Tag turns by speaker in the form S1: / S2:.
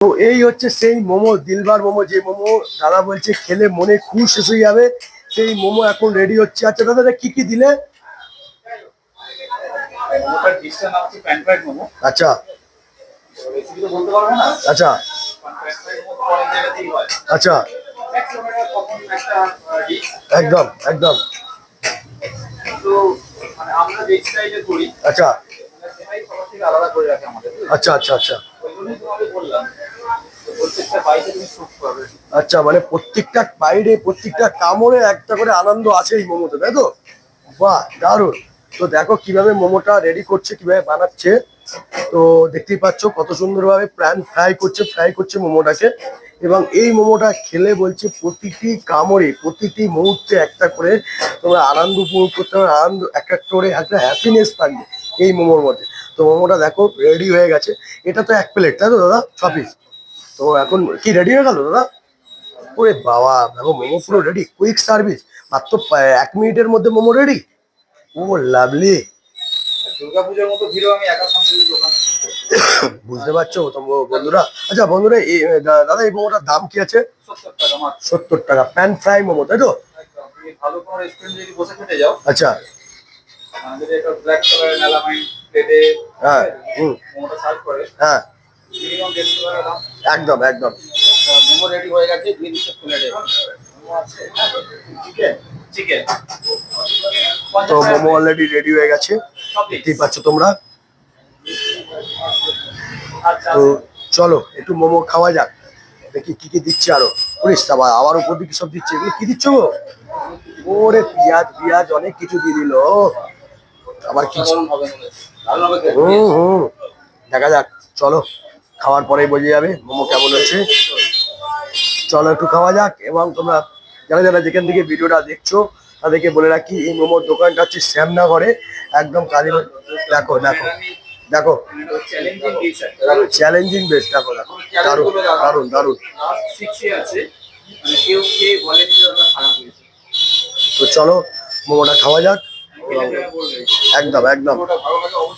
S1: তো এই হচ্ছে সেই মোমো, দিলবার মোমো, যে মোমো দাদা বলছে খেলে মনে খুশ এসে যাবে, সেই মোমো এখন রেডি হচ্ছে। আচ্ছা দাদা, এটা কি কি দিলে? আচ্ছা আচ্ছা আচ্ছা, একদম একদম। আচ্ছা আচ্ছা আচ্ছা আচ্ছা আচ্ছা, মানে প্রত্যেকটা বাইরে প্রত্যেকটা কামড়ে একটা করে আনন্দ আছে এই মোমোতে, তাই তো? বাহ, দারুণ। তো দেখো কিভাবে মোমোটা রেডি করছে, কিভাবে বানাচ্ছে। তো দেখতেই পাচ্ছ কত সুন্দরভাবে প্যান ফ্রাই করছে মোমোটাকে। এবং এই মোমোটা খেলে বলছে প্রতিটি কামড়ে প্রতিটি মুহূর্তে একটা করে তোমরা আনন্দ উপভোগ করতে হবে, আনন্দ একটা করে একটা হ্যাপিনেস থাকবে এই মোমোর মধ্যে। তো মোমোটা দেখো রেডি হয়ে গেছে। এটা তো 1 প্লেট, তাই তো দাদা? 6 পিস। তো এখন কি রেডি হয়ে গেল দাদা? ওরে বাবা, দেখো মোমো পুরো রেডি, কুইক সার্ভিস। মাত্র 1 মিনিটের মধ্যে মোমো রেডি। ও লাভলি।
S2: দুর্গাপূজার মতো ভিড়ও আমি একা সামলে দোকান।
S1: বুঝতে পারছো তো বন্ধুরা? আচ্ছা বন্ধুরা, এই দাদা এই মোমোটার দাম কি আছে?
S2: 70 টাকা মাত্র।
S1: 70 টাকা প্যান ফ্রাই মোমো, তাই তো?
S2: একদম, তুমি ভালো কোনো রেস্টুরেন্টে যদি বসে খেতে যাও,
S1: আচ্ছা।
S2: যদি একটা ব্ল্যাক কালারের মেলামাইন প্লেটে
S1: হ্যাঁ। হুম।
S2: মোমোটা সার্ভ করে,
S1: হ্যাঁ,
S2: মিনিমাম 150 টাকা দাম।
S1: একদম একদম।
S2: মোমো রেডি হয়ে গেছে, দিয়ে দিচ্ছে প্লেটে। মোমো আছে, চিকেন চিকেন
S1: তো মোমো অলরেডি রেডি হয়ে গেছে, দেখতেই পাচ্ছ তোমরা।
S2: আচ্ছা
S1: তো চলো একটু মোমো খাওয়া যাক, দেখি কি কি দিচ্ছে আরো। পুলিশ আবার উপর দিকে সব দিচ্ছে, এগুলো কি দিচ্ছ গো? ওরে পেঁয়াজ পেঁয়াজ অনেক কিছু দিয়ে দিল। আবার কিছু।
S2: হবে ভালো হবে।
S1: হুম হুম, দেখা যাক। চলো, খাওয়ার পরেই বোঝা যাবে মোমো কেমন হয়েছে। চলো একটু খাওয়া যাক। এবং তোমরা যারা যারা যেখান থেকে ভিডিওটা দেখছো তাদেরকে বলে রাখি, এই মোমোর দোকানটা হচ্ছে শ্যামনগরে, একদম কালী। দেখো দেখো দেখো,
S2: চ্যালেঞ্জিং ডিশ
S1: চ্যালেঞ্জিং বেশ। দেখো দেখো, দারুণ দারুণ দারুণ।
S2: লাস্ট 6 আছে, মানে কেউ কে বলেন যে ওটা খারাপ হয়েছে।
S1: তো চলো মোমোটা খাওয়া যাক। এবং
S2: খেলে বলবে
S1: একদম একদম।
S2: ওটা ভালো লাগে অবশ্যই।